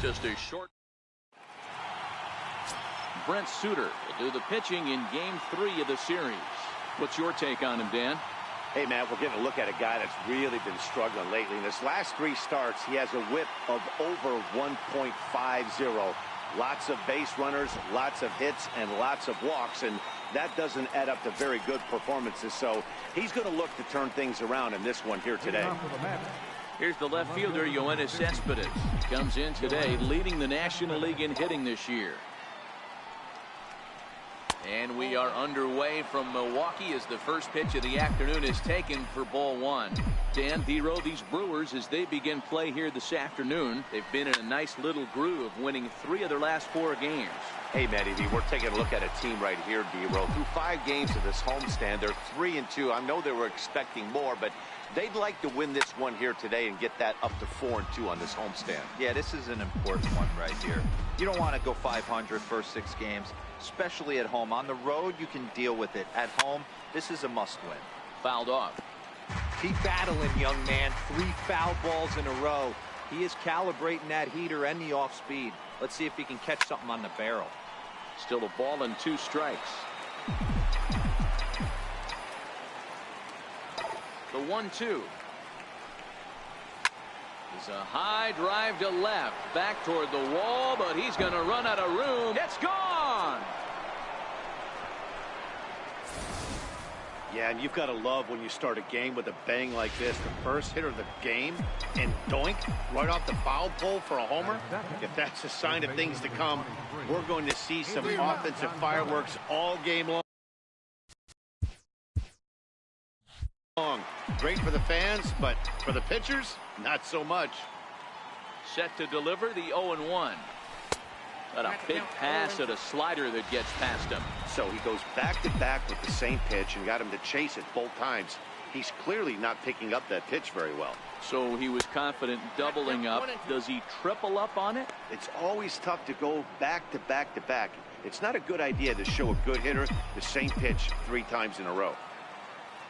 Just a short. Brent Suter will do the pitching in Game 3 of the series. What's your take on him, Dan? Hey, man, we're getting a look at a guy that's really been struggling lately. In his last 3 starts, he has a whip of over 1.50. Lots of base runners, lots of hits, and lots of walks, and that doesn't add up to very good performances. So he's going to look to turn things around in this one here today. Here's the left fielder, Yoenis Cespedes. Comes in today, leading the National League in hitting this year. And we are underway from Milwaukee as the first pitch of the afternoon is taken for ball 1. Dan, D-Row, these Brewers, as they begin play here this afternoon, they've been in a nice little groove, winning 3 of their last 4 games. Hey, Matty V, we're taking a look at a team right here, D-Row. Through 5 games of this homestand, they're 3-2. I know they were expecting more, but they'd like to win this one here today and get that up to 4-2 on this homestand. Yeah, this is an important one right here. You don't want to go 500 first 6 games, especially at home. On the road, you can deal with it. At home, this is a must-win. Fouled off. Keep battling, young man. 3 foul balls in a row. He is calibrating that heater and the off-speed. Let's see if he can catch something on the barrel. Still a ball and 2 strikes. The 1-2 is a high drive to left, back toward the wall, but he's going to run out of room. It's gone. Yeah, and you've got to love when you start a game with a bang like this. The first hitter of the game, and doink, right off the foul pole for a homer. If that's a sign of things to come, we're going to see some offensive fireworks all game long. Great for the fans, but for the pitchers, not so much. Set to deliver the 0-1. But a big pass at a slider that gets past him. So he goes back-to-back with the same pitch and got him to chase it both times. He's clearly not picking up that pitch very well. So he was confident doubling up. Does he triple up on it? It's always tough to go back-to-back-to-back. It's not a good idea to show a good hitter the same pitch 3 times in a row.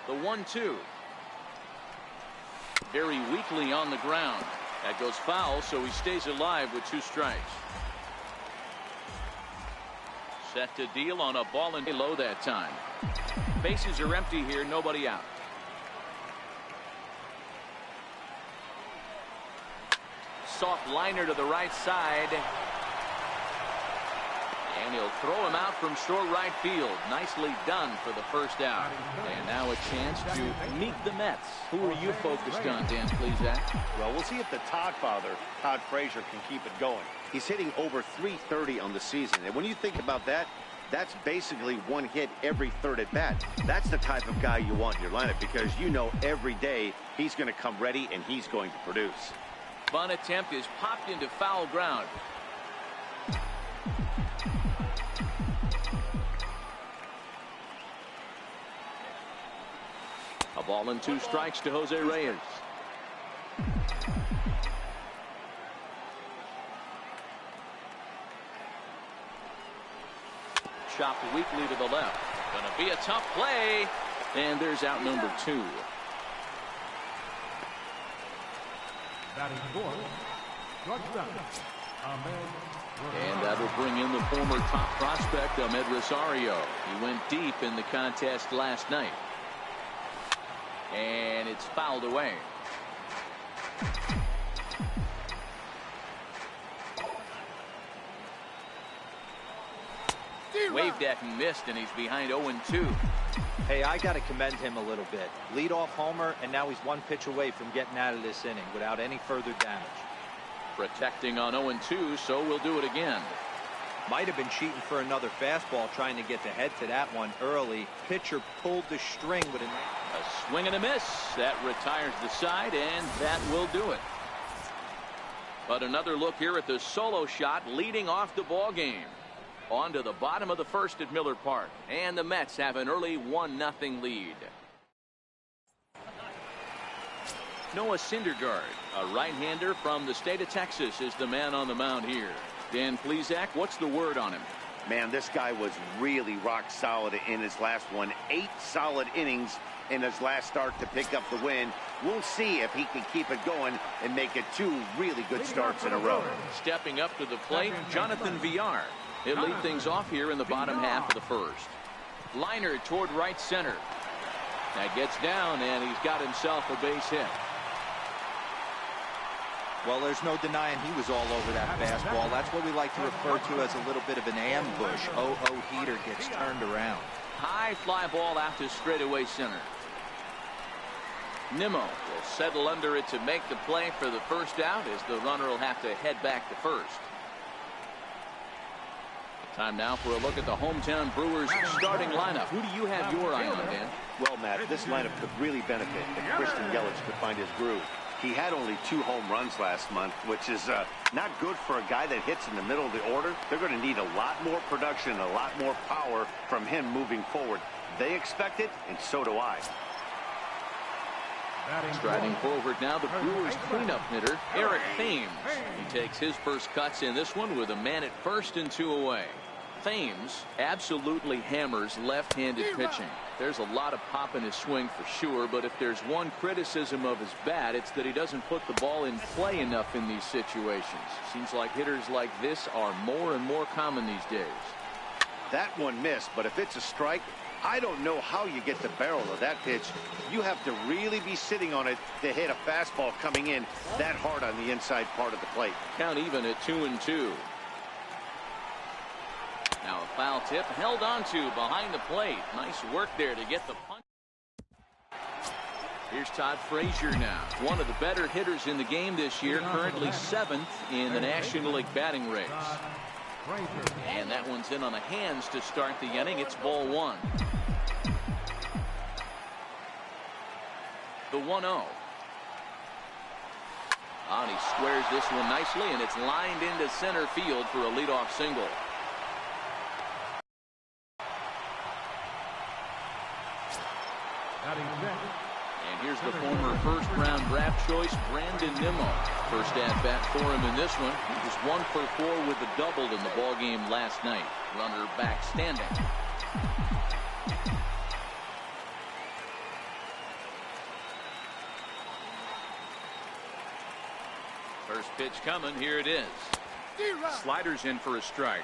The 1-2. Very weakly on the ground. That goes foul, so he stays alive with 2 strikes. Set to deal on a ball and low that time. Bases are empty here, nobody out. Soft liner to the right side. And he'll throw him out from short right field. Nicely done for the first out. And now a chance to meet the Mets. Who are you focused on, Dan Plesac? Well, we'll see if the Todd father, Todd Frazier, can keep it going. He's hitting over .330 on the season. And when you think about that, that's basically 1 hit every 3rd at bat. That's the type of guy you want in your lineup because you know every day he's going to come ready and he's going to produce. Bunt attempt is popped into foul ground. A ball and 2 strikes to Jose Reyes. Chopped weakly to the left. Gonna be a tough play. And there's out number 2. And that'll bring in the former top prospect, Ahmed Rosario. He went deep in the contest last night. And it's fouled away. Waved at and missed, and he's behind 0-2. Hey, I got to commend him a little bit. Leadoff homer, and now he's 1 pitch away from getting out of this inning without any further damage. Protecting on 0-2, so we'll do it again. Might have been cheating for another fastball, trying to get the head to that one early. Pitcher pulled the string with a swing and a miss. That retires the side, and that will do it. But another look here at the solo shot leading off the ball game. On to the bottom of the 1st at Miller Park, and the Mets have an early 1-0 lead. Noah Syndergaard, a right-hander from the state of Texas, is the man on the mound here. Dan Plesac, what's the word on him? Man, this guy was really rock solid in his last one. 8 solid innings in his last start to pick up the win. We'll see if he can keep it going and make it 2 really good starts in a row. Stepping up to the plate, Jonathan Villar. He'll lead things off here in the bottom half of the first. Liner toward right center. That gets down, and he's got himself a base hit. Well, there's no denying he was all over that fastball. That's what we like to refer to as a little bit of an ambush. Oh, heater gets turned around. High fly ball out to straightaway center. Nimmo will settle under it to make the play for the first out, as the runner will have to head back to first. Time now for a look at the hometown Brewers starting lineup. Who do you have your eye on, Dan? Well, Matt, this lineup could really benefit if Christian Yelich could find his groove. He had only 2 home runs last month, which is not good for a guy that hits in the middle of the order. They're going to need a lot more production, a lot more power from him moving forward. They expect it, and so do I. Striding forward now, the Brewers cleanup hitter, Eric Thames. He takes his first cuts in this one with a man at first and 2 away. Thames absolutely hammers left-handed pitching. There's a lot of pop in his swing for sure, but if there's one criticism of his bat, it's that he doesn't put the ball in play enough in these situations. Seems like hitters like this are more and more common these days. That one missed, but if it's a strike, I don't know how you get the barrel of that pitch. You have to really be sitting on it to hit a fastball coming in that hard on the inside part of the plate. Count even at 2-2. Now a foul tip held on to behind the plate. Nice work there to get the punch. Here's Todd Frazier now. One of the better hitters in the game this year. Currently 7th in the National League batting race. And that one's in on the hands to start the inning. It's ball 1. The 1-0. And he squares this one nicely, and it's lined into center field for a leadoff single. And here's the former first-round draft choice, Brandon Nimmo. First at-bat for him in this one. He was 1 for 4 with a double in the ballgame last night. Runner back standing. First pitch coming. Here it is. Sliders in for a strike.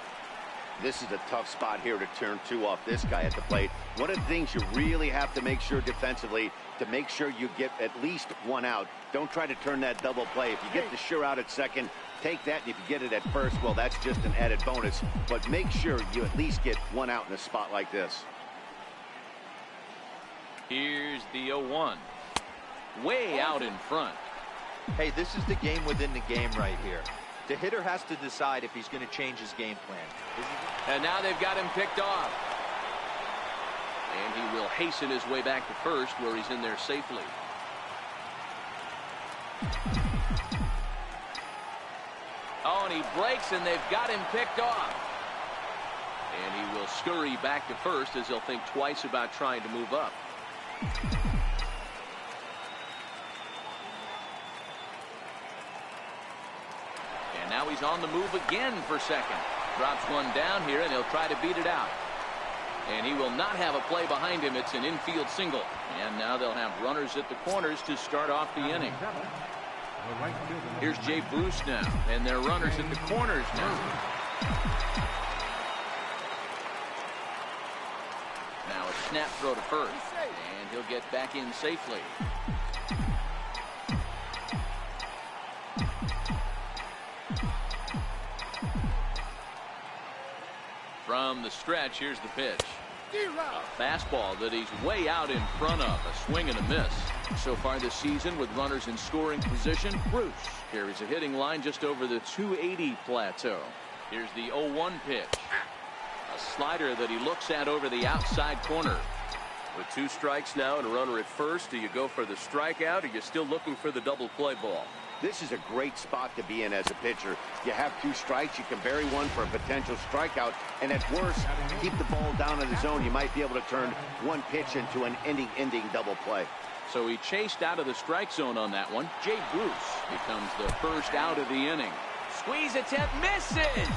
This is a tough spot here to turn 2 off this guy at the plate. One of the things you really have to make sure defensively, to make sure you get at least 1 out. Don't try to turn that double play. If you get the sure out at second, take that, and if you get it at first, well, that's just an added bonus. But make sure you at least get 1 out in a spot like this. Here's the 0-1. Way out in front. Hey, this is the game within the game right here. The hitter has to decide if he's going to change his game plan. And now they've got him picked off. And he will hasten his way back to first, where he's in there safely. Oh, and he breaks, and they've got him picked off. And he will scurry back to first, as he'll think twice about trying to move up. And now he's on the move again for second. Drops one down here, and he'll try to beat it out. And he will not have a play behind him. It's an infield single. And now they'll have runners at the corners to start off the inning. Here's Jay Bruce now, and their runners at the corners now. Now a snap throw to first, and he'll get back in safely. From the stretch, here's the pitch. A fastball that he's way out in front of. A swing and a miss. So far this season, with runners in scoring position, Bruce carries a hitting line just over the 280 plateau. Here's the 0-1 pitch. A slider that he looks at over the outside corner. With 2 strikes now and a runner at first, do you go for the strikeout, or are you still looking for the double play ball? This is a great spot to be in as a pitcher. You have 2 strikes. You can bury one for a potential strikeout. And at worst, keep the ball down in the zone. You might be able to turn 1 pitch into an ending double play. So he chased out of the strike zone on that one. Jay Bruce becomes the first out of the inning. Squeeze attempt misses.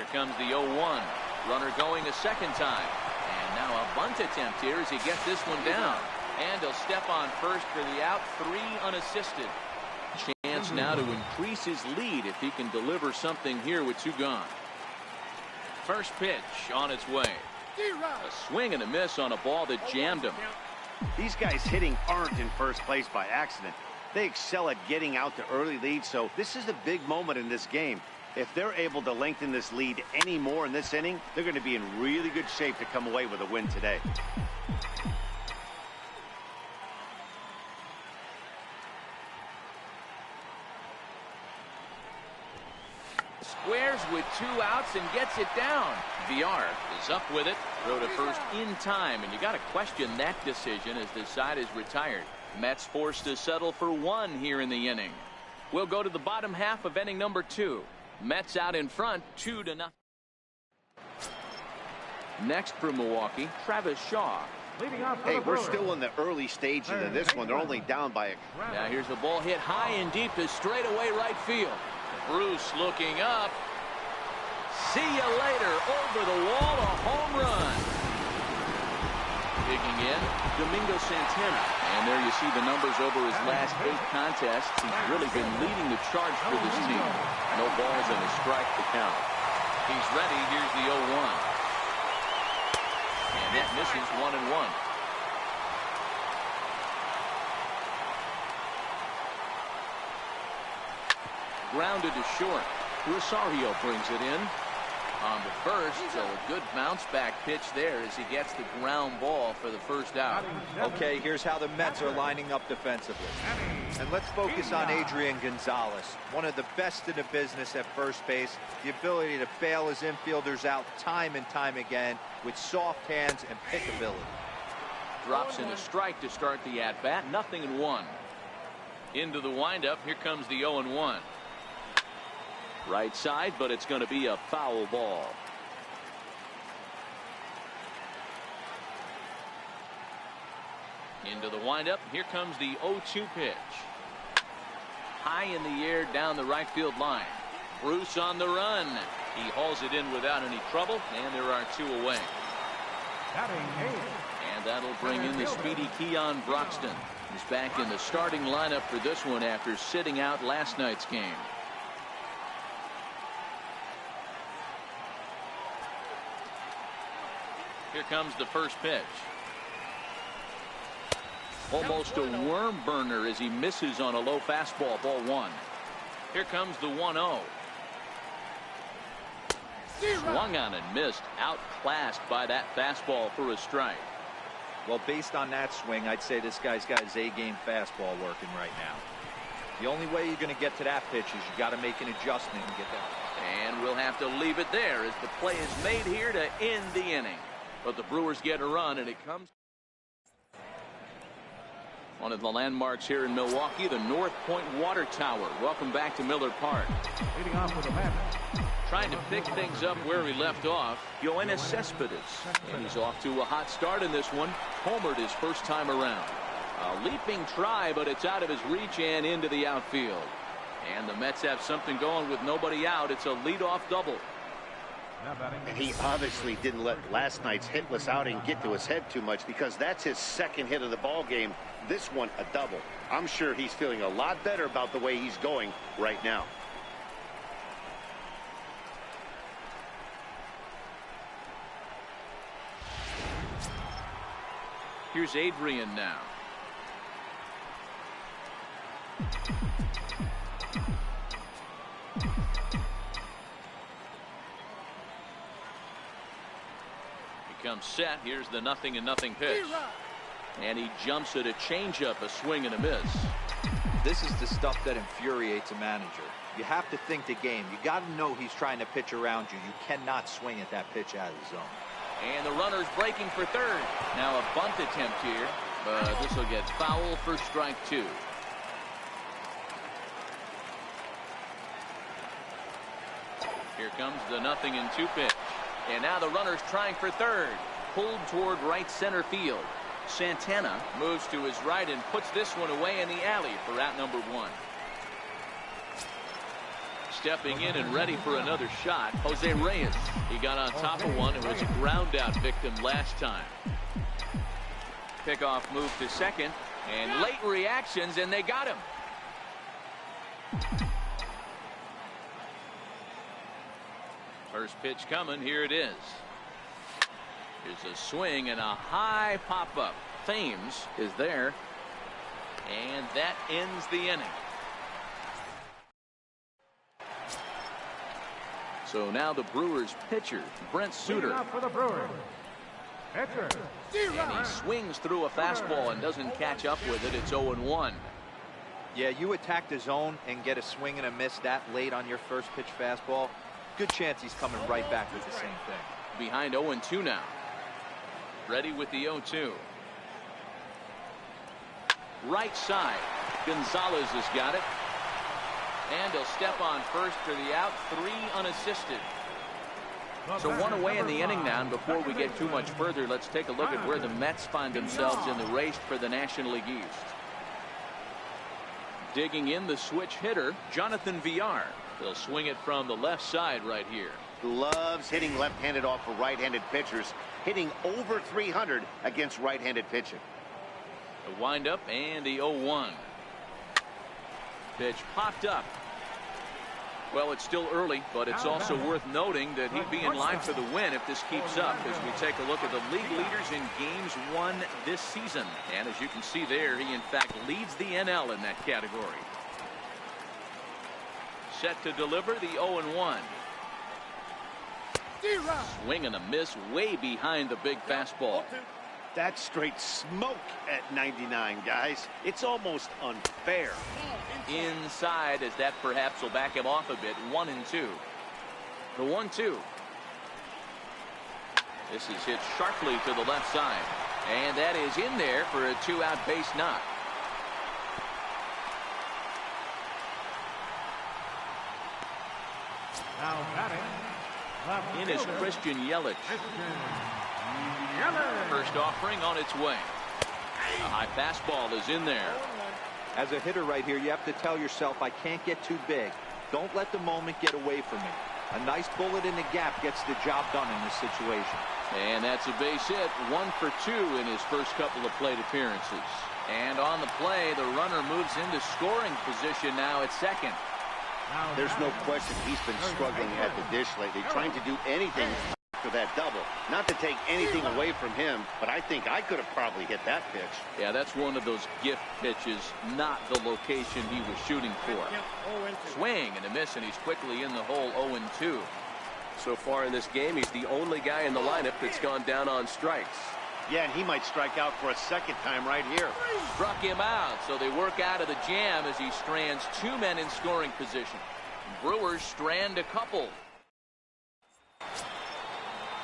Here comes the 0-1. Runner going a second time. And now a bunt attempt here as he gets this one down. And he'll step on first for the out. 3 unassisted. Chance now to increase his lead if he can deliver something here with 2 gone. First pitch on its way. A swing and a miss on a ball that jammed him. These guys hitting aren't in first place by accident. They excel at getting out to early leads, so this is a big moment in this game. If they're able to lengthen this lead any more in this inning, they're going to be in really good shape to come away with a win today. Squares with 2 outs and gets it down. VR is up with it. Throw to first in time, and you got to question that decision as the side is retired. Mets forced to settle for 1 here in the inning. We'll go to the bottom half of inning number 2. Mets out in front 2-0. Next for Milwaukee, Travis Shaw. Hey, we're still in the early stages of this one. They're only down by a... Now here's the ball hit high and deep to straightaway right field. Bruce looking up. See you later. Over the wall, a home run. Digging in, Domingo Santana. And there you see the numbers over his last 8 contests. He's really been leading the charge for this team. No balls and a strike to count. He's ready. Here's the 0-1. And that misses 1-1. Grounded to short. Rosario brings it in. On the first, so a good bounce back pitch there as he gets the ground ball for the first out. Okay, here's how the Mets are lining up defensively. And let's focus on Adrian Gonzalez, one of the best in the business at first base. The ability to bail his infielders out time and time again with soft hands and pickability. Drops in a strike to start the at-bat. 0-1. Into the windup. Here comes the 0-1. Right side, but it's going to be a foul ball. Into the windup. Here comes the 0-2 pitch. High in the air down the right field line. Bruce on the run. He hauls it in without any trouble, and there are 2 away. And that'll bring in the speedy Keon Broxton. He's back in the starting lineup for this one after sitting out last night's game. Here comes the first pitch. Almost a worm burner as he misses on a low fastball. Ball 1. Here comes the 1-0. Swung on and missed. Outclassed by that fastball for a strike. Well, based on that swing, I'd say this guy's got his A-game fastball working right now. The only way you're going to get to that pitch is you got to make an adjustment and get that. And we'll have to leave it there as the play is made here to end the inning. But the Brewers get a run, and it comes. One of the landmarks here in Milwaukee, the North Point Water Tower. Welcome back to Miller Park. Leading off with the bat. Trying to pick things up where we left off, Yoenis Cespedes. And he's off to a hot start in this one. Homered his first time around. A leaping try, but it's out of his reach and into the outfield. And the Mets have something going with nobody out. It's a leadoff double. And he obviously didn't let last night's hitless outing get to his head too much, because that's his second hit of the ball game. This one a double. I'm sure he's feeling a lot better about the way he's going right now. Here's Adrian now. Comes set. Here's the 0-0 pitch. And he jumps at a changeup, a swing and a miss. This is the stuff that infuriates a manager. You have to think the game. You got to know he's trying to pitch around you. You cannot swing at that pitch out of the zone. And the runner's breaking for third. Now a bunt attempt here, but this will get foul for strike 2. Here comes the 0-2 pitch. And now the runner's trying for third. Pulled toward right center field. Santana moves to his right and puts this one away in the alley for out number 1. Stepping in and ready for another shot, Jose Reyes. He got on top of one and was a ground out victim last time. Pickoff move to second, and late reactions, and they got him. First pitch coming. Here it is. Here's a swing and a high pop-up. Thames is there, and that ends the inning. So now the Brewers pitcher, Brent Suter. For the Brewers. Pitcher. And he swings through a fastball and doesn't catch up with it. It's 0-1. Yeah, you attack the zone and get a swing and a miss that late on your first pitch fastball. Good chance he's coming right back with the same thing. Behind 0-2 now. Ready with the 0-2. Right side. Gonzalez has got it. And he'll step on first for the out. 3 unassisted. So 1 away in the inning now. And before we get too much further, let's take a look at where the Mets find themselves in the race for the National League East. Digging in the switch hitter, Jonathan Villar. They'll swing it from the left side right here. Loves hitting left-handed off of right-handed pitchers, hitting over 300 against right-handed pitching. The windup and the 0-1. Pitch popped up. Well, it's still early, but it's also worth noting that he'd be in line for the win if this keeps up as we take a look at the league leaders in games won this season. And as you can see there, he in fact leads the NL in that category. Set to deliver the 0-1. Swing and a miss way behind the big fastball. That's straight smoke at 99, guys. It's almost unfair. Inside, as that perhaps will back him off a bit. 1-2. The 1-2. This is hit sharply to the left side, and that is in there for a 2-out base knock. Now batting. In is Christian Yelich. First offering on its way. A high fastball is in there. As a hitter right here, you have to tell yourself, I can't get too big. Don't let the moment get away from me. A nice bullet in the gap gets the job done in this situation. And that's a base hit. 1 for 2 in his first couple of plate appearances. And on the play, the runner moves into scoring position now at second. There's no question he's been struggling at the dish lately, trying to do anything for that double. Not to take anything away from him, but I think I could have probably hit that pitch. Yeah, that's one of those gift pitches, not the location he was shooting for. Swing and a miss, and he's quickly in the hole. 0-2. So far in this game, he's the only guy in the lineup that's gone down on strikes. Yeah, and he might strike out for a second time right here. Struck him out, so they work out of the jam as he strands 2 men in scoring position. Brewers strand a couple.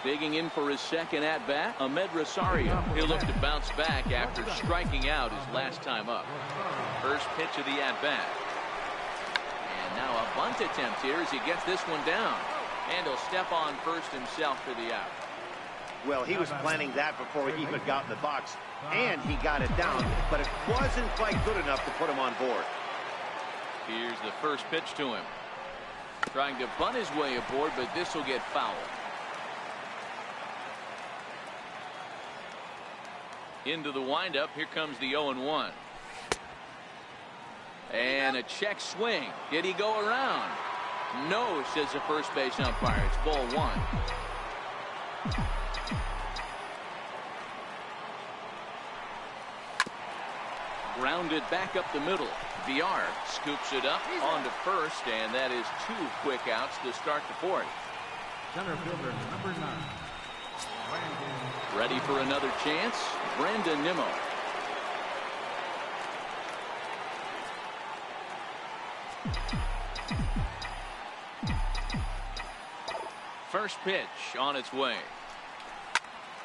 Digging in for his second at-bat, Ahmed Rosario. He'll look to bounce back after striking out his last time up. First pitch of the at-bat. And now a bunt attempt here as he gets this one down. And he'll step on first himself for the out. Well, he was planning that before he even got in the box, and he got it down, but it wasn't quite good enough to put him on board. Here's the first pitch to him. Trying to bunt his way aboard, but this will get fouled. Into the windup. Here comes the 0-1. And a check swing. Did he go around? No, says the first base umpire. It's ball 1. Grounded back up the middle. Villar scoops it up onto first, and that is 2 quick outs to start the 4th. Center fielder number 9. Ready for another chance, Brandon Nimmo. First pitch on its way.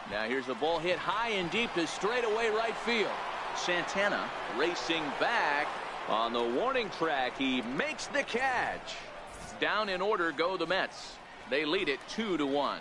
Now here's the ball hit high and deep to straightaway right field. Santana racing back on the warning track. He makes the catch. Down in order go the Mets. They lead it 2-1.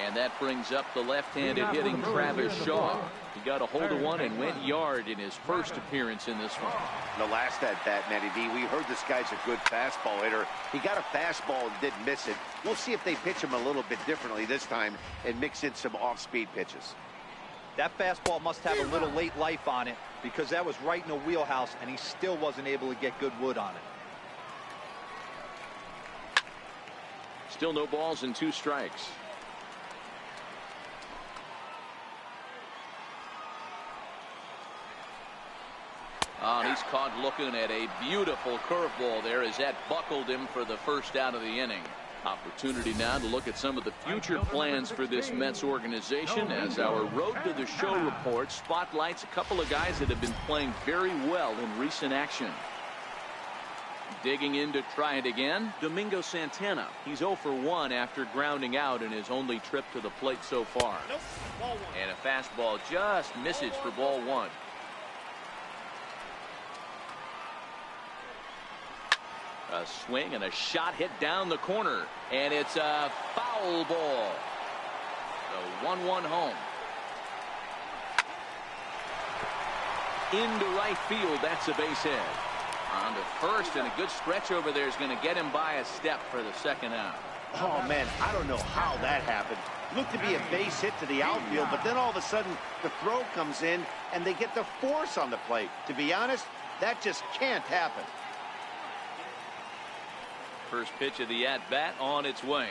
And that brings up the left-handed hitting Travis Shaw. He got a hold of one and went yard in his first appearance in this one. The last at-bat, Matty D, we heard this guy's a good fastball hitter. He got a fastball and did miss it. We'll see if they pitch him a little bit differently this time and mix in some off-speed pitches. That fastball must have a little late life on it, because that was right in the wheelhouse, and he still wasn't able to get good wood on it. Still no balls and 2 strikes. Oh, and he's caught looking at a beautiful curveball there as that buckled him for the first out of the inning. Opportunity now to look at some of the future plans for this Mets organization as our Road to the Show report spotlights a couple of guys that have been playing very well in recent action. Digging in to try it again, Domingo Santana. He's 0 for 1 after grounding out in his only trip to the plate so far. And a fastball just misses for ball 1. A swing and a shot hit down the corner, and it's a foul ball. The 1-1 home. Into right field, that's a base hit. On to first, and a good stretch over there is going to get him by a step for the second out. Oh, man, I don't know how that happened. Looked to be a base hit to the outfield, but then all of a sudden the throw comes in, and they get the force on the plate. To be honest, that just can't happen. First pitch of the at-bat on its way.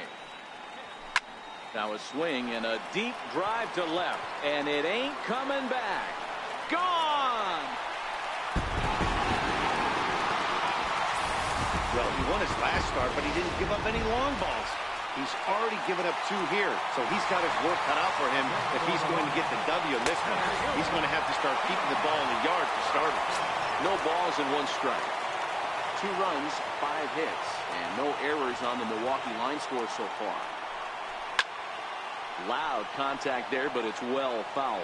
Now a swing and a deep drive to left, and it ain't coming back. Gone! Well, he won his last start, but he didn't give up any long balls. He's already given up 2 here, so he's got his work cut out for him if he's going to get the W in this one. He's going to have to start keeping the ball in the yard for starters. No balls and 1 strike. 2 runs, 5 hits, and no errors on the Milwaukee line score so far. Loud contact there, but it's well fouled.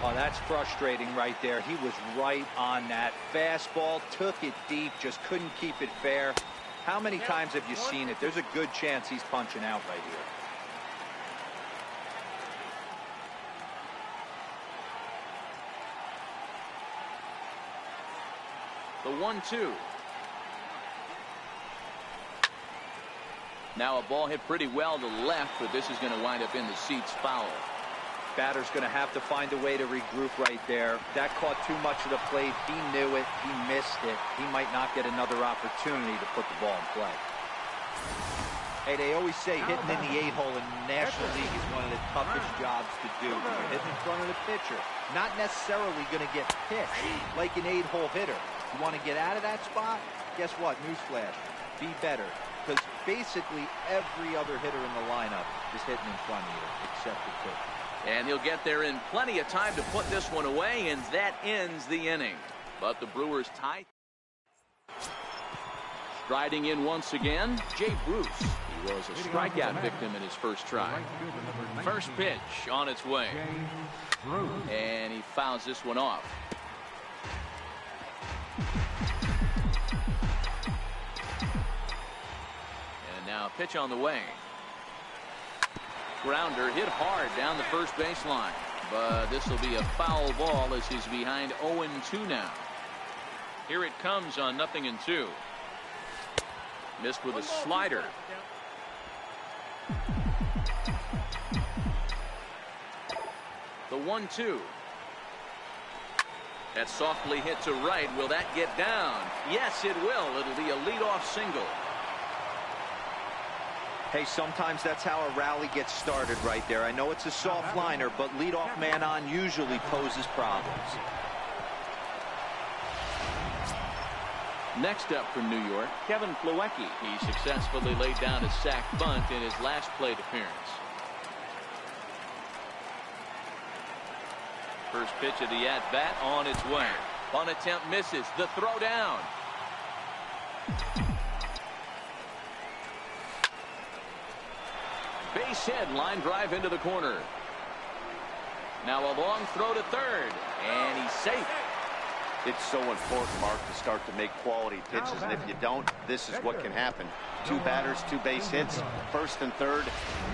Oh, that's frustrating right there. He was right on that. Fastball, took it deep, just couldn't keep it fair. How many times have you seen it? There's a good chance he's punching out right The here. 1-2. Now a ball hit pretty well to left, but this is going to wind up in the seats foul. Batter's going to have to find a way to regroup right there. That caught too much of the plate. He knew it. He missed it. He might not get another opportunity to put the ball in play. Hey, they always say hitting in the 8-hole in the National League is one of the toughest jobs to do. You're hitting in front of the pitcher. Not necessarily going to get pitched like an 8-hole hitter. You want to get out of that spot? Guess what? Newsflash. Be better. Because basically every other hitter in the lineup is hitting in front of you except the pitcher. And he'll get there in plenty of time to put this one away, and that ends the inning. But the Brewers tie. Striding in once again, Jay Bruce. He was a strikeout victim in his first try. First pitch on its way. And he fouls this one off. And now a pitch on the way. Grounder hit hard down the first baseline, but this will be a foul ball as he's behind 0-2 now. Here it comes on 0-2. Missed with a slider. The 1-2. That softly hit to right. Will that get down? Yes, it will. It'll be a leadoff single. Hey, sometimes that's how a rally gets started right there. I know it's a soft liner, but leadoff man on usually poses problems. Next up from New York, Kevin Plawecki. He successfully laid down a sac bunt in his last plate appearance. First pitch of the at-bat on its way. Bunt attempt misses. The throw down. Base hit, line drive into the corner. Now a long throw to third, and he's safe. It's so important, Mark, to start to make quality pitches, and if you don't, this is what can happen. 2 batters, 2 base hits, first and third,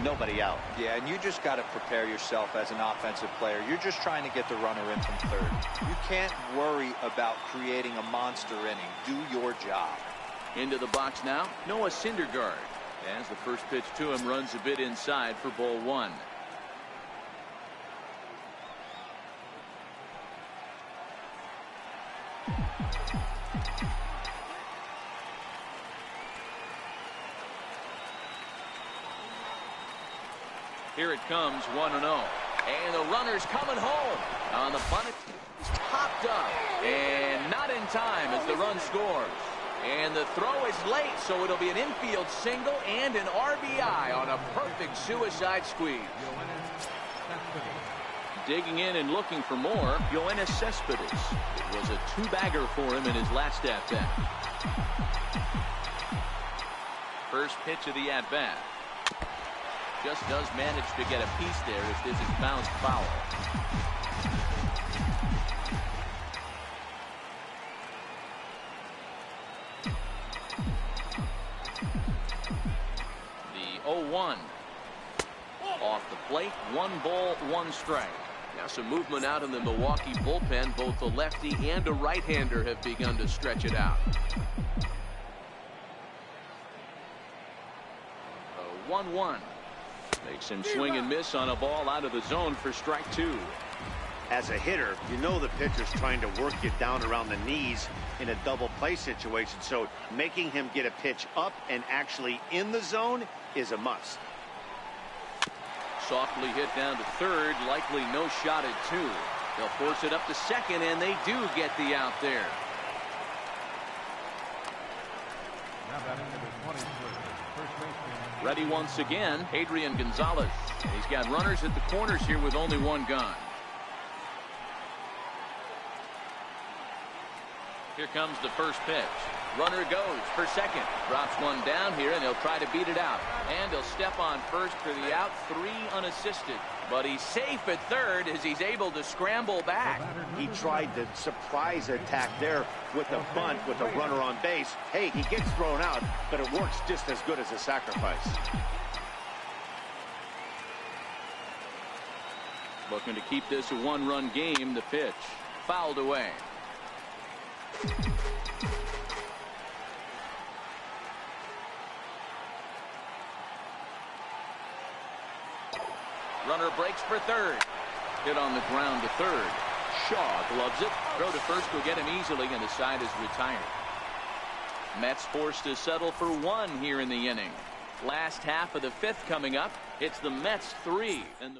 nobody out. Yeah, and you just got to prepare yourself as an offensive player. You're just trying to get the runner in from third. You can't worry about creating a monster inning. Do your job. Into the box now, Noah Syndergaard. As the first pitch to him runs a bit inside for ball 1. Here it comes, 1-0. And the runner's coming home. On the bunt, it's popped up. And not in time as the run scores. And the throw is late, so it'll be an infield single and an RBI on a perfect suicide squeeze. Digging in and looking for more, Yoenis Cespedes. It was a 2-bagger for him in his last at-bat. First pitch of the at-bat. Just does manage to get a piece there if this is bounced foul. The 0-1. Off the plate, 1 ball, 1 strike. Now some movement out in the Milwaukee bullpen. Both a lefty and a right-hander have begun to stretch it out. 1-1. Makes him swing and miss on a ball out of the zone for strike 2. As a hitter, you know the pitcher's trying to work you down around the knees in a double play situation, so making him get a pitch up and actually in the zone is a must. Softly hit down to third, likely no shot at 2. They'll force it up to second, and they do get the out there. Now batting number 23, first baseman. Ready once again, Adrian Gonzalez. He's got runners at the corners here with only 1 gun. Here comes the first pitch. Runner goes for second. Drops one down here, and he'll try to beat it out. And he'll step on first for the out, 3 unassisted. But he's safe at third as he's able to scramble back. He tried the surprise attack there with a bunt with a runner on base. Hey, he gets thrown out, but it works just as good as a sacrifice. Looking to keep this a 1-run game. The pitch fouled away. Runner breaks for third. Hit on the ground to third. Shaw gloves it. Throw to first will get him easily, and the side is retired. Mets forced to settle for 1 here in the inning. Last half of the 5th coming up. It's the Mets 3. And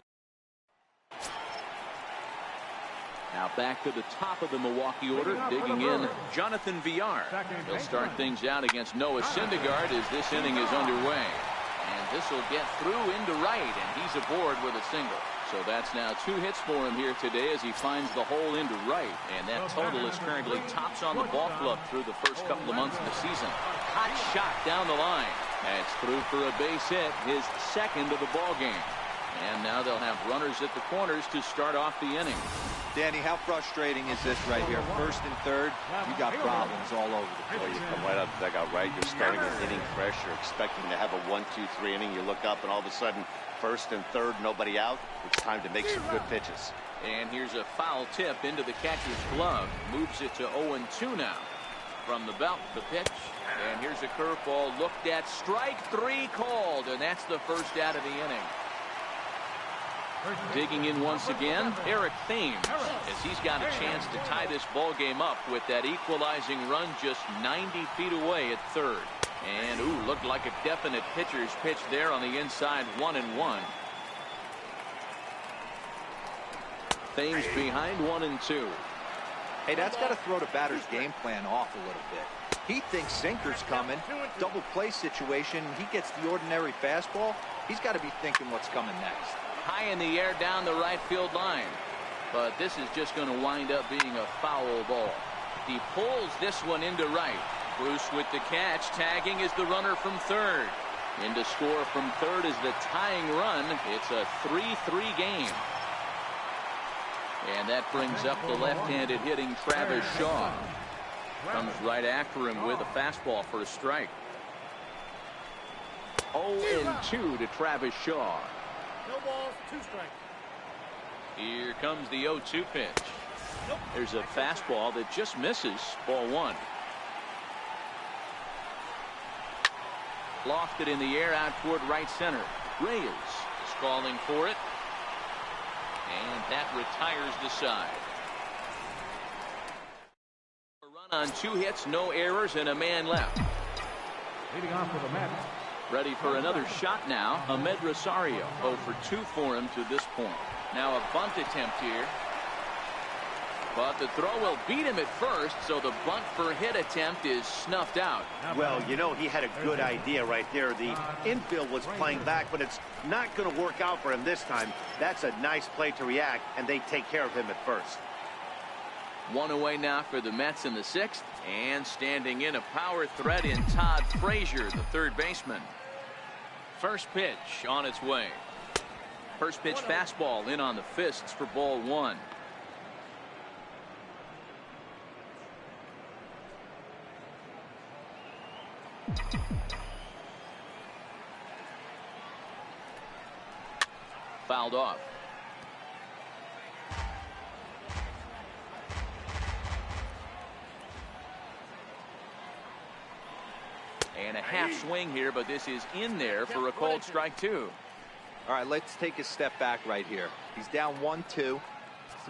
now back to the top of the Milwaukee order, digging in Jonathan Villar. He'll start things out against Noah Syndergaard as this inning is underway. And this will get through into right, and he's aboard with a single. So that's now 2 hits for him here today as he finds the hole into right. And that total is currently tops on the ball club through the first couple of months of the season. Hot shot down the line. And it's through for a base hit, his 2nd of the ball game. And now they'll have runners at the corners to start off the inning. Danny, how frustrating is this right here? First and third, you got problems all over the place. You come right out the dugout, right? You're starting an inning fresh. You're expecting to have a 1-2-3 inning. You look up, and all of a sudden, first and third, nobody out. It's time to make some good pitches. And here's a foul tip into the catcher's glove. Moves it to 0-2 now. From the belt, the pitch. And here's a curveball looked at. Strike 3 called, and that's the first out of the inning. Digging in once again, Eric Thames, as he's got a chance to tie this ball game up with that equalizing run just 90 feet away at third. And, ooh, looked like a definite pitcher's pitch there on the inside, 1-1. Thames behind 1-2. Hey, that's got to throw the batter's game plan off a little bit. He thinks sinker's coming. Double play situation. He gets the ordinary fastball. He's got to be thinking what's coming next. High in the air down the right field line. But this is just going to wind up being a foul ball. He pulls this one into right. Bruce with the catch. Tagging is the runner from third. In to score from third is the tying run. It's a 3-3 game. And that brings up the left-handed hitting Travis Shaw. Comes right after him with a fastball for a strike. 0-2 to Travis Shaw. No balls, 2 strikes. Here comes the 0-2 pitch. There's a fastball that just misses. Ball 1. Lofted in the air out toward right center. Reyes is calling for it. And that retires the side. A run on 2 hits, no errors, and a man left. Leading off for the Mets. Ready for another shot now. Ahmed Rosario. 0 for 2 for him to this point. Now a bunt attempt here. But the throw will beat him at first, so the bunt for hit attempt is snuffed out. Well, you know, he had a good idea right there. The infield was playing back, but it's not going to work out for him this time. That's a nice play to react, and they take care of him at first. 1 away now for the Mets in the 6th. And standing in a power threat in Todd Frazier, the third baseman. First pitch on its way. First pitch fastball in on the fists for ball 1. Fouled off. And a half swing here, but this is in there for a called strike 2. All right, let's take a step back right here. He's down 1-2,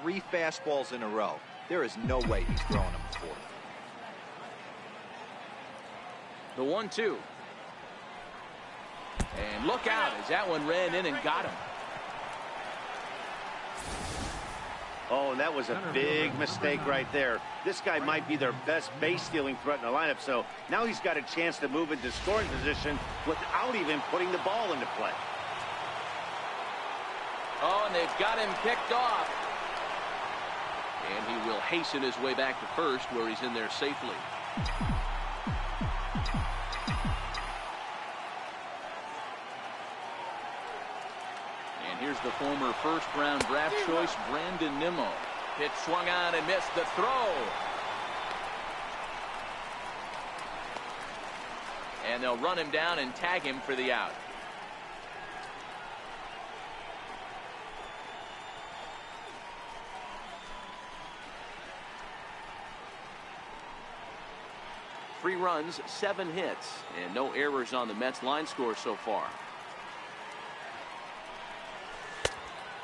3 fastballs in a row. There is no way he's throwing them 4. The 1-2. And look out as that one ran in and got him. Oh, and that was a big mistake right there. This guy might be their best base stealing threat in the lineup, so now he's got a chance to move into scoring position without even putting the ball into play. Oh, and they've got him picked off. And he will hasten his way back to first, where he's in there safely. And here's the former first-round draft choice, Brandon Nimmo. Pitch swung on and missed the throw. And they'll run him down and tag him for the out. Three runs, 7 hits, and no errors on the Mets line score so far.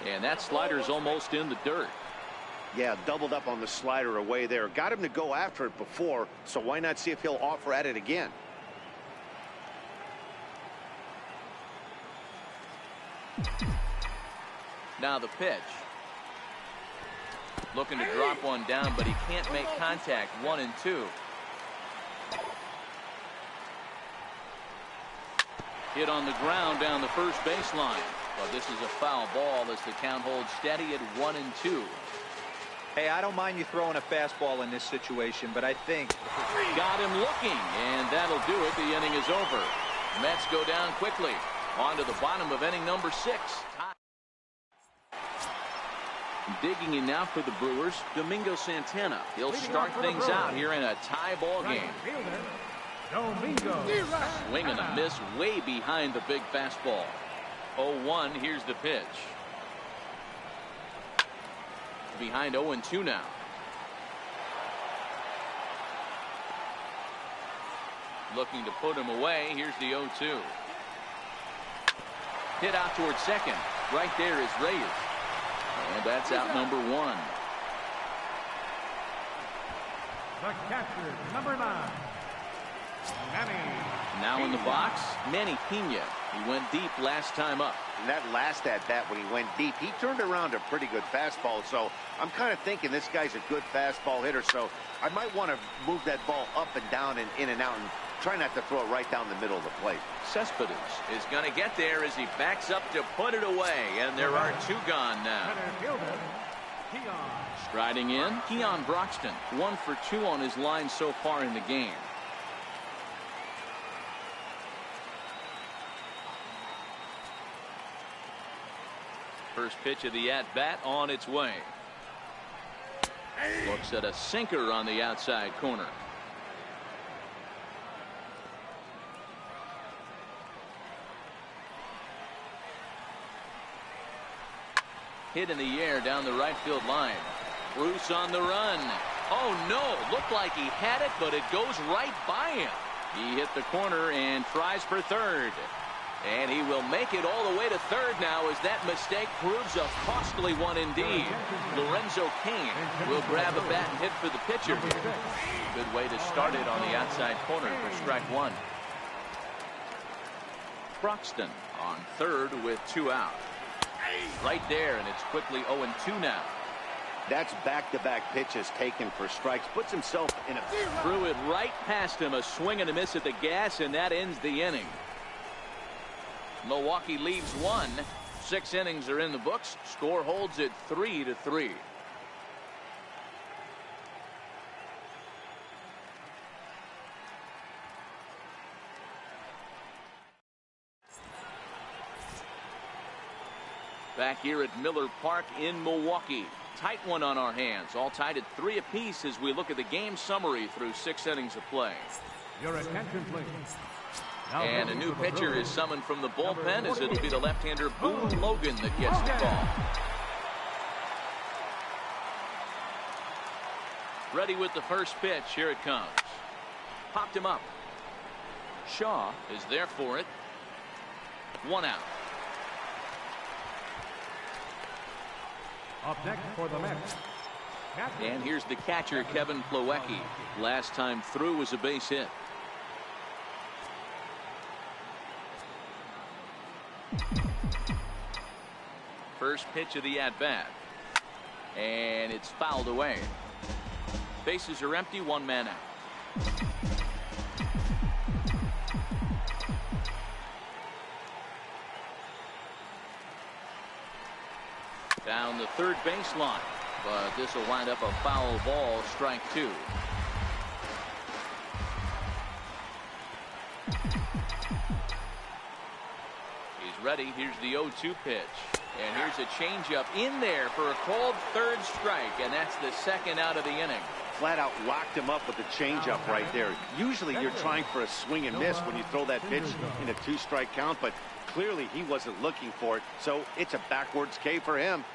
And that slider's almost in the dirt. Yeah, doubled up on the slider away there. Got him to go after it before, so why not see if he'll offer at it again? Now the pitch. Looking to drop one down, but he can't make contact. 1-2. Hit on the ground down the first baseline. But this is a foul ball as the count holds steady at 1-2. Hey, I don't mind you throwing a fastball in this situation, but I think got him looking, and that'll do it. The inning is over. Mets go down quickly. On to the bottom of inning number 6. Digging in now for the Brewers, Domingo Santana. He'll start things out here in a tie ball game. Domingo. Swing and a miss way behind the big fastball. 0-1. Here's the pitch. Behind 0-2 now. Looking to put him away. Here's the 0-2. Hit out towards second. Right there is Reyes. And that's out number 1. The catcher, number 9. Now in the box, Manny Pena. He went deep last time up. And that last at-bat when he went deep, he turned around a pretty good fastball. So I'm kind of thinking this guy's a good fastball hitter. So I might want to move that ball up and down and in and out and try not to throw it right down the middle of the plate. Cespedes is going to get there as he backs up to put it away. And there are 2 gone now. Striding in, Keon Broxton. 1 for 2 on his line so far in the game. First pitch of the at-bat on its way. Looks at a sinker on the outside corner. Hit in the air down the right field line. Bruce on the run. Oh no, looked like he had it, but it goes right by him. He hit the corner and tries for third. And he will make it all the way to third now, as that mistake proves a costly one indeed. Lorenzo Cain will grab a bat and hit for the pitcher here. Good way to start it on the outside corner for strike one. Broxton on third with 2 out. Right there, and it's quickly 0-2 now. That's back-to-back pitches taken for strikes. Puts himself in a... Threw it right past him, a swing and a miss at the gas, and that ends the inning. Milwaukee leaves 1. 6 innings are in the books. Score holds at 3-3. Back here at Miller Park in Milwaukee. Tight one on our hands. All tied at 3 apiece as we look at the game summary through 6 innings of play. Your attention, please. And a new pitcher is summoned from the bullpen, as it'll be the left-hander Boone Logan that gets the call. Ready with the first pitch. Here it comes. Popped him up. Shaw is there for it. 1 out. Up next for the Mets. And here's the catcher, Kevin Plawecki. Last time through was a base hit. First pitch of the at-bat. And it's fouled away. Bases are empty, 1 man out. Down the third baseline, but this will wind up a foul ball, strike 2. He's ready. Here's the 0-2 pitch. And here's a changeup in there for a called third strike, and that's the second out of the inning. Flat out locked him up with the changeup right there. Usually you're trying for a swing and miss when you throw that pitch in a 2-strike count, but clearly he wasn't looking for it, so it's a backwards K for him.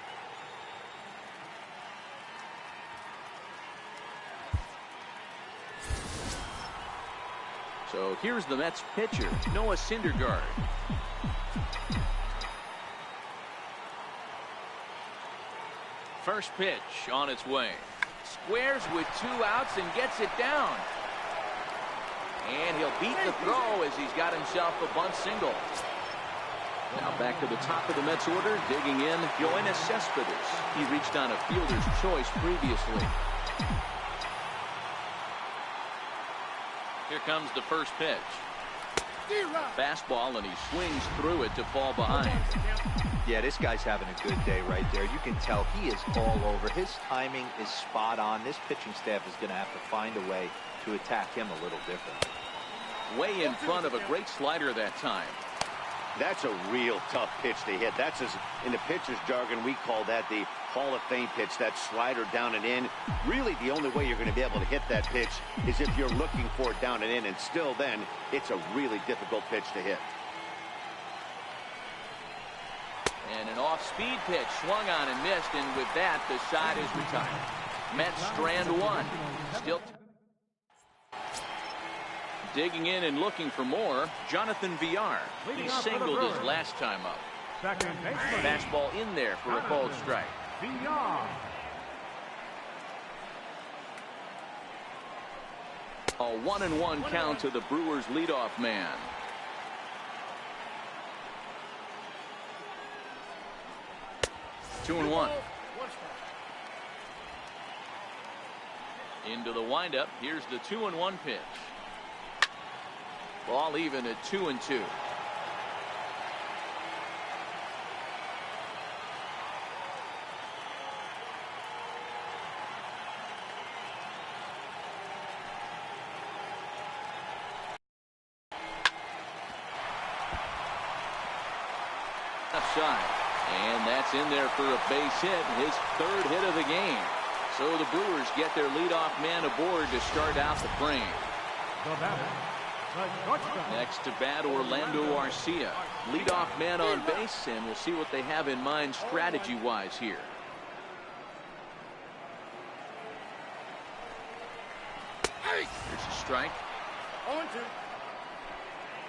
So here's the Mets pitcher, Noah Syndergaard. First pitch on its way. Squares with 2 outs and gets it down. And he'll beat the throw as he's got himself a bunt single. Now back to the top of the Mets order, digging in, Yoenis Cespedes. He reached on a fielder's choice previously. Here comes the first pitch. Fastball, and he swings through it to fall behind. Yeah, this guy's having a good day right there. You can tell he is all over. His timing is spot on. This pitching staff is going to have to find a way to attack him a little different. Way in front of a great slider that time. That's a real tough pitch to hit. That's, as in the pitcher's jargon, we call that the Hall of Fame pitch, that slider down and in. Really, the only way you're going to be able to hit that pitch is if you're looking for it down and in, and still then, it's a really difficult pitch to hit. And an off-speed pitch swung on and missed, and with that, the side is retired. Mets strand 1. Still digging in and looking for more, Jonathan Villar. He singled his last time up. Fastball in there for a called strike. A 1-1 count to the Brewers' leadoff man. Two and one. Into the windup. Here's the 2-1 pitch. Ball even at 2-2. Left side. And that's in there for a base hit. His third hit of the game. So the Brewers get their leadoff man aboard to start out the frame. Next to bat, Orlando Arcia. Leadoff man on base, and we'll see what they have in mind strategy-wise here. Here's a strike.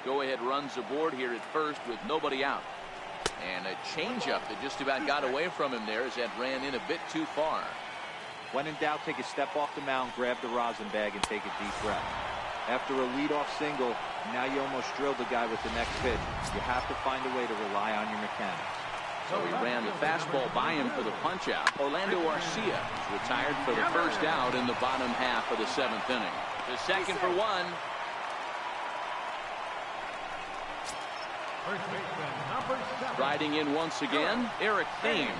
Go-ahead runs aboard here at first with nobody out. And a changeup that just about got away from him there as that ran in a bit too far. When in doubt, take a step off the mound, grab the rosin bag, and take a deep breath. After a leadoff single, now you almost drilled the guy with the next pitch. You have to find a way to rely on your mechanics. So he ran the fastball by him for the punch-out. Orlando Arcia is retired for the first out in the bottom half of the 7th inning. The second for one. Riding in once again, Eric Thames.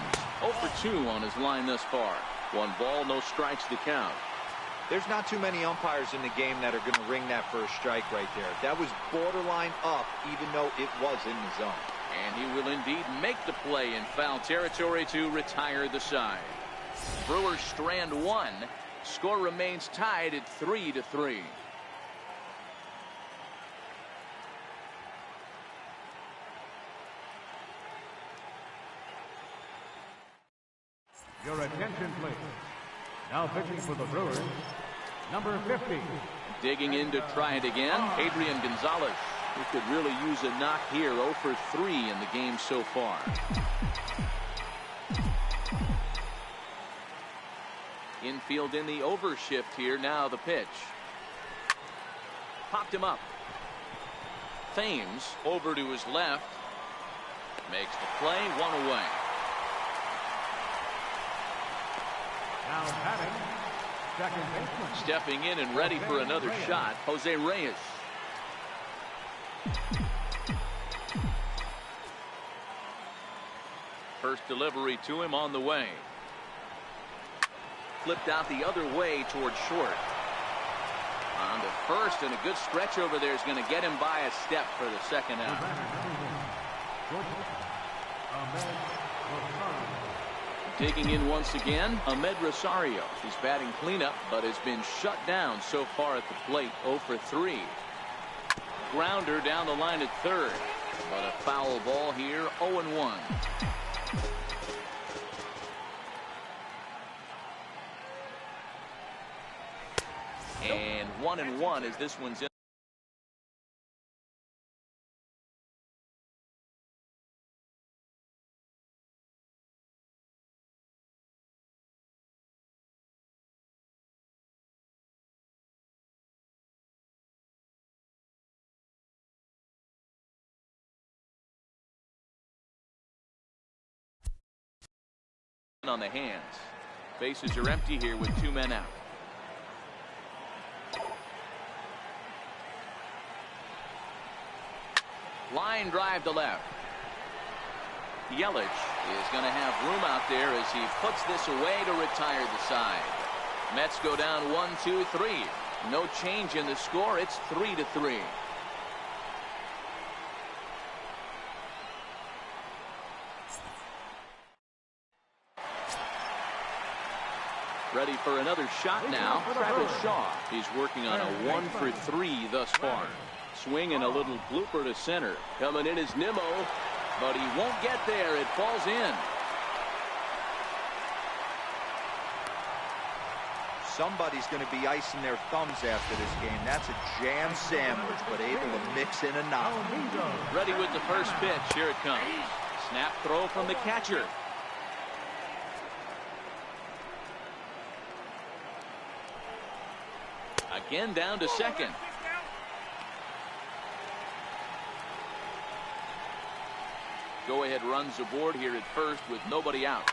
0 for 2 on his line thus far. 1 ball, no strikes to count. There's not too many umpires in the game that are going to ring that first strike right there. That was borderline up, even though it was in the zone. And he will indeed make the play in foul territory to retire the side. Brewers strand 1. Score remains tied at 3-3. Your attention, please. Now pitching for the Brewers, number 50. Digging in to try it again, Adrian Gonzalez. He could really use a knock here. 0 for 3 in the game so far. Infield in the overshift here. Now the pitch. Popped him up. Thames over to his left. Makes the play. 1 away. Now batting, second baseman. Stepping in and ready for another shot, Jose Reyes. First delivery to him on the way. Flipped out the other way towards short. On to first, and a good stretch over there is going to get him by a step for the second out. Digging in once again, Ahmed Rosario. He's batting cleanup, but has been shut down so far at the plate. 0 for 3. Grounder down the line at third, but a foul ball here. 0-1. And 1-1 as this one's in. On the hands. Bases are empty here with 2 men out. Line drive to left. Yelich is going to have room out there as he puts this away to retire the side. Mets go down 1-2-3. No change in the score. It's 3-3. Ready for another shot now. Travis Shaw. He's working on a 1 for 3 thus far. Swing and a little blooper to center. Coming in is Nimmo, but he won't get there. It falls in. Somebody's going to be icing their thumbs after this game. That's a jam sandwich, but able to mix in a knock. Ready with the first pitch. Here it comes. Snap throw from the catcher. Again down to second. Go-ahead runs aboard here at first with nobody out.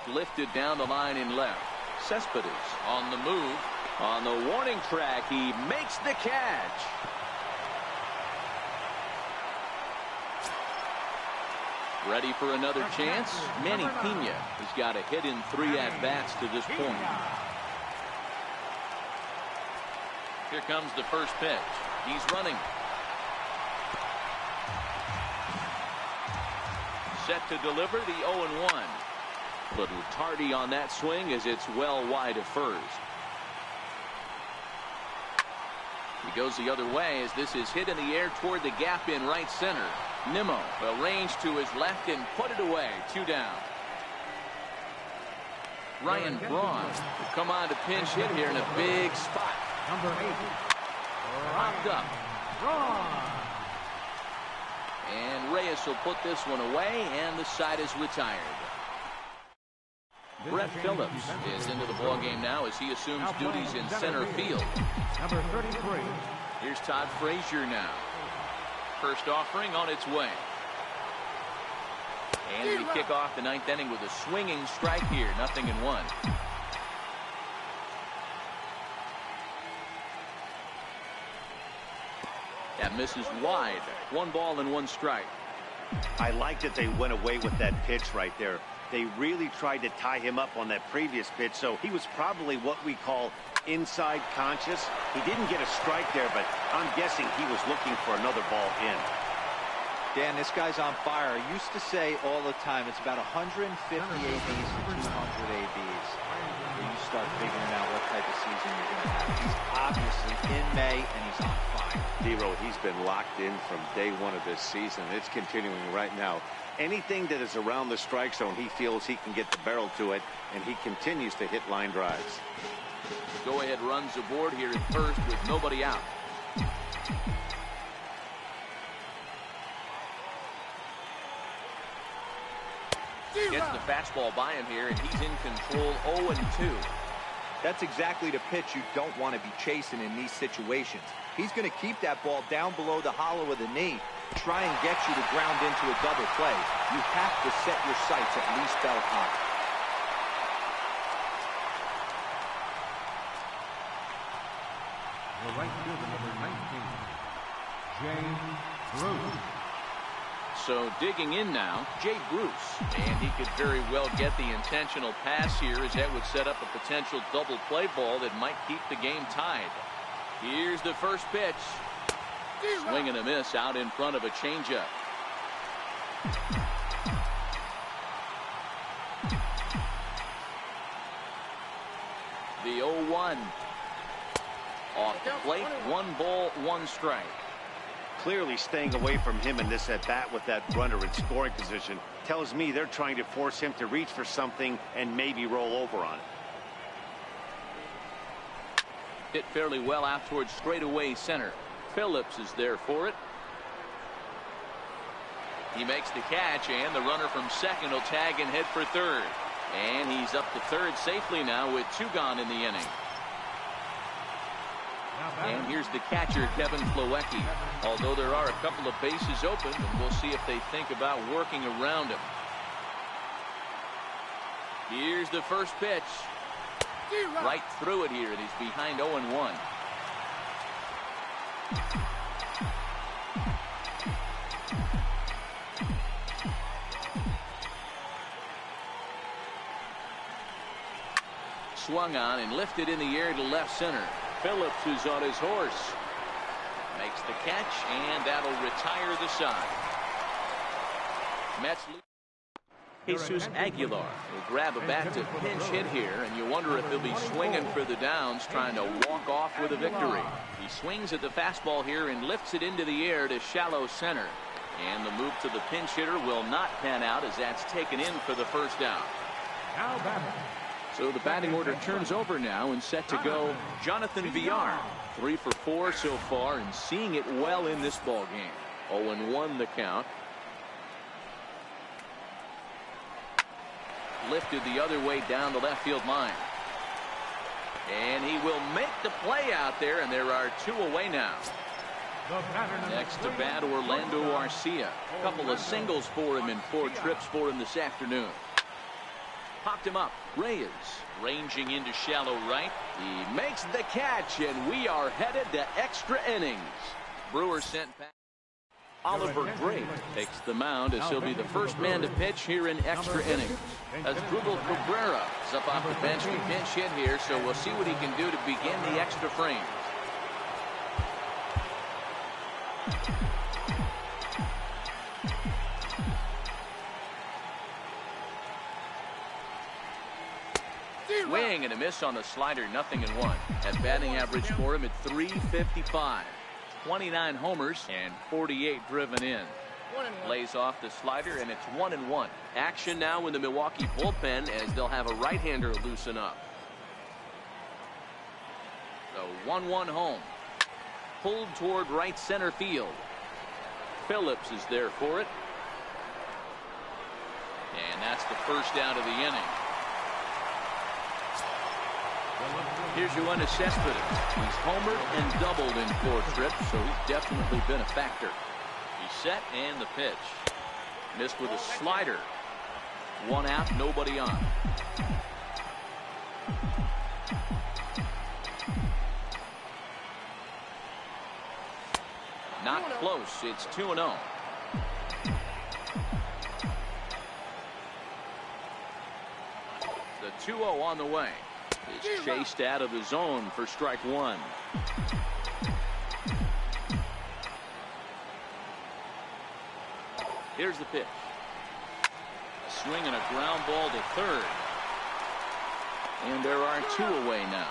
Lifted down the line in left. Cespedes on the move. On the warning track, he makes the catch. Ready for another chance? Manny Pena has got a hit in 3 at-bats to this point. Here comes the first pitch. He's running. Set to deliver the 0-1. Little tardy on that swing as it's well wide of first. He goes the other way as this is hit in the air toward the gap in right center. Nimmo will range to his left and put it away. 2 down. Ryan Braun will come on to pinch hit here in a big spot. Number 8. Popped up. And Reyes will put this one away, and the side is retired. Brett Phillips is into the ballgame now as he assumes duties in center field. Number 33. Here's Todd Frazier now. First offering on its way. And we kick off the 9th inning with a swinging strike here. 0-1. That misses wide. 1 ball and 1 strike. I like that they went away with that pitch right there. They really tried to tie him up on that previous pitch, so he was probably what we call inside conscious. He didn't get a strike there, but I'm guessing he was looking for another ball in. Dan, this guy's on fire. I used to say all the time, it's about 150 ABs to 200 ABs. When you start figuring out what type of season you're going to have. He's obviously in May, and he's on fire. Dero, he's been locked in from day 1 of this season. It's continuing right now. Anything that is around the strike zone, he feels he can get the barrel to it, and he continues to hit line drives. Go-ahead runs aboard here at first with nobody out. Gets the fastball by him here, and he's in control. 0-2. That's exactly the pitch you don't want to be chasing in these situations. He's going to keep that ball down below the hollow of the knee, try and get you to ground into a double play. You have to set your sights at least belt high. The right fielder, number 19, Jay Bruce. So digging in now, Jay Bruce. And he could very well get the intentional pass here as that would set up a potential double play ball that might keep the game tied. Here's the first pitch. Swing and a miss out in front of a changeup. The 0-1. Off the plate, 1 ball, 1 strike. Clearly staying away from him in this at-bat with that runner in scoring position tells me they're trying to force him to reach for something and maybe roll over on it. Hit fairly well out towards straightaway center. Phillips is there for it. He makes the catch, and the runner from second will tag and head for third. And he's up to third safely now with 2 gone in the inning. And here's the catcher, Kevin Plawecki. Although there are a couple of bases open, and we'll see if they think about working around him. Here's the first pitch. Right through it here, and he's behind 0-1. Swung on and lifted in the air to left center. Phillips is on his horse. Makes the catch, and that'll retire the side. Mets lead. Jesus Aguilar will grab a bat to pinch hit here, and you wonder if he'll be swinging for the downs, trying to walk off with a victory. He swings at the fastball here and lifts it into the air to shallow center. And the move to the pinch hitter will not pan out as that's taken in for the first down. Now batting. So the batting order turns over now and set to go Jonathan Villar. 3 for 4 so far and seeing it well in this ball game. 0-1 the count. Lifted the other way down the left field line. And he will make the play out there, and there are 2 away now. Next to bat, Orlando Arcia. A couple of singles for him and 4 trips for him this afternoon. Popped him up. Reyes ranging into shallow right. He makes the catch, and we are headed to extra innings. Brewers sent back. Oliver Gray takes the mound as he'll be the first man to pitch here in extra innings. As Asdrubal Cabrera is up off the bench to pinch hit here, so we'll see what he can do to begin the extra frame. Swing and a miss on the slider, 0-1. That batting average for him at .355. 29 homers and 48 driven in. Lays off the slider, and it's 1-1. Action now in the Milwaukee bullpen as they'll have a right-hander loosen up. The 1-1 home. Pulled toward right center field. Phillips is there for it. And that's the first out of the inning. Here's Yoenis Cespedes. He's homered and doubled in 4 trips, so he's definitely been a factor. He's set, and the pitch. Missed with a slider. 1 out, nobody on. Not close. It's 2-0. The 2-0 on the way. Is chased out of the zone for strike 1. Here's the pitch. Swing and a ground ball to third. And there are 2 away now.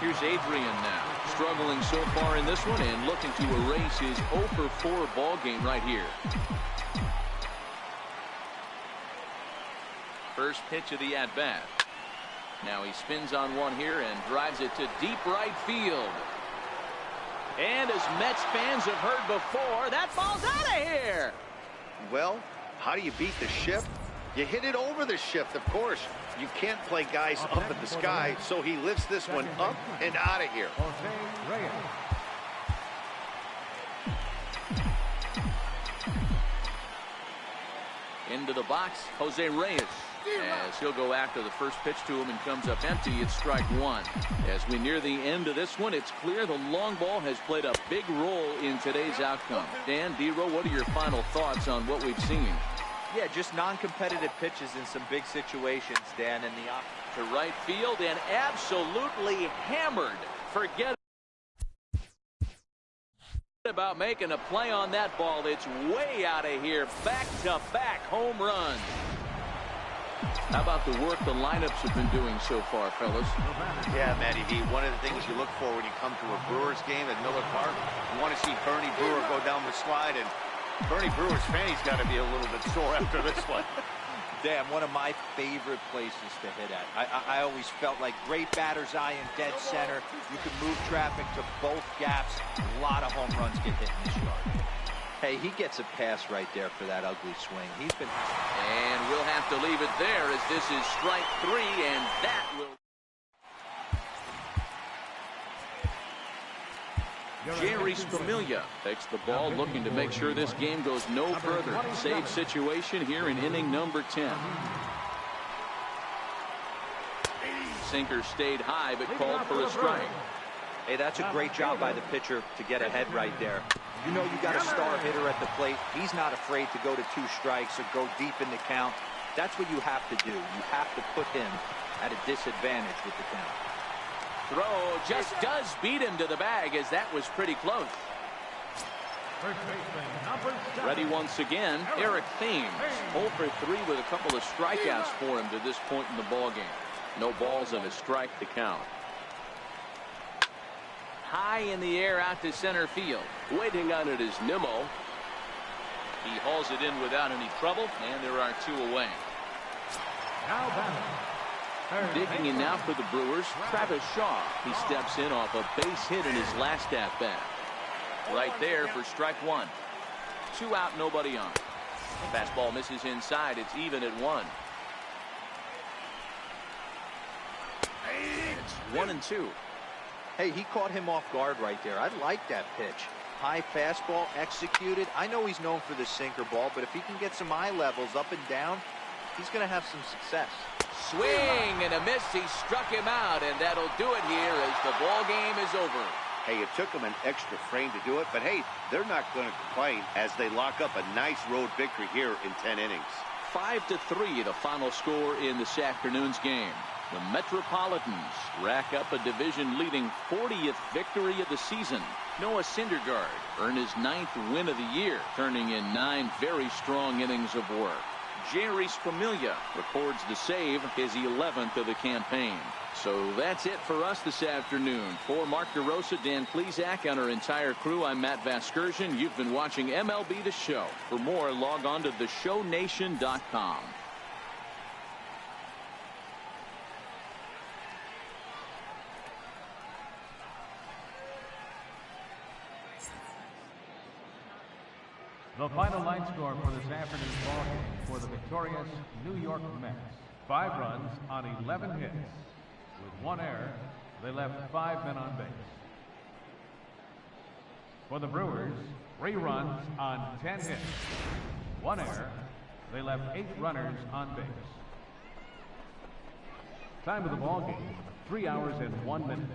Here's Adrian now. Struggling so far in this one and looking to erase his 0-for-4 ball game right here. First pitch of the at-bat. Now he spins on one here and drives it to deep right field. And as Mets fans have heard before, that ball's out of here. Well, how do you beat the shift? You hit it over the shift, of course. You can't play guys up in the sky, so he lifts this one up and out of here. Into the box, Jose Reyes. As he'll go after the first pitch to him and comes up empty, it's strike 1. As we near the end of this one, it's clear the long ball has played a big role in today's outcome. Dan, D-Row, what are your final thoughts on what we've seen? Yeah, just non-competitive pitches in some big situations, Dan, and the to right field and absolutely hammered. Forget about making a play on that ball. It's way out of here. Back-to-back home runs. How about the work the lineups have been doing so far, fellas? Yeah, Matty V, one of the things you look for when you come to a Brewers game at Miller Park, you want to see Bernie Brewer go down the slide, and Bernie Brewer's fanny's got to be a little bit sore after this one. Damn, one of my favorite places to hit at. I always felt like great batter's eye in dead center. You can move traffic to both gaps. A lot of home runs get hit in this yard. Hey, he gets a pass right there for that ugly swing. He's been... And we'll have to leave it there as this is strike 3, and that will... Jerry Familia takes the ball, looking to make sure this game goes no further. Save situation here in inning number 10. Sinker stayed high, but called for a strike. Hey, that's a great job by the pitcher to get ahead right there. You know you got a star hitter at the plate. He's not afraid to go to 2 strikes or go deep in the count. That's what you have to do. You have to put him at a disadvantage with the count. Throw just does beat him to the bag, as that was pretty close. Ready once again, Eric Thames. 0 for 3 with a couple of strikeouts for him to this point in the ballgame. No balls and a strike to count. High in the air out to center field. Waiting on it is Nimmo. He hauls it in without any trouble, and there are 2 away. Digging in now for the Brewers, Travis Shaw. He steps in off a base hit in his last at-bat. Right there for strike 1. 2 out, nobody on. Fastball misses inside. It's even at 1. It's 1-2. Hey, he caught him off guard right there. I like that pitch. High fastball executed. I know he's known for the sinker ball, but if he can get some eye levels up and down, he's going to have some success. Swing and a miss. He struck him out, and that'll do it here as the ball game is over. Hey, it took them an extra frame to do it, but hey, they're not going to complain as they lock up a nice road victory here in 10 innings. 5-3, the final score in this afternoon's game. The Metropolitans rack up a division-leading 40th victory of the season. Noah Syndergaard earned his 9th win of the year, turning in 9 very strong innings of work. Jerry's Familia records the save, his 11th of the campaign. So that's it for us this afternoon. For Mark DeRosa, Dan Plesac, and our entire crew, I'm Matt Vasgersian. You've been watching MLB The Show. For more, log on to theshownation.com. The final line score for this afternoon's ball game for the victorious New York Mets. 5 runs on 11 hits. With 1 error, they left 5 men on base. For the Brewers, 3 runs on 10 hits. 1 error, they left 8 runners on base. Time of the ball game, 3 hours and 1 minute.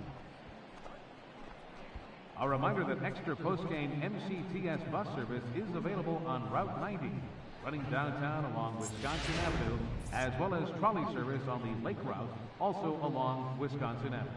A reminder that extra post-game MCTS bus service is available on Route 90, running downtown along Wisconsin Avenue, as well as trolley service on the Lake Route, also along Wisconsin Avenue.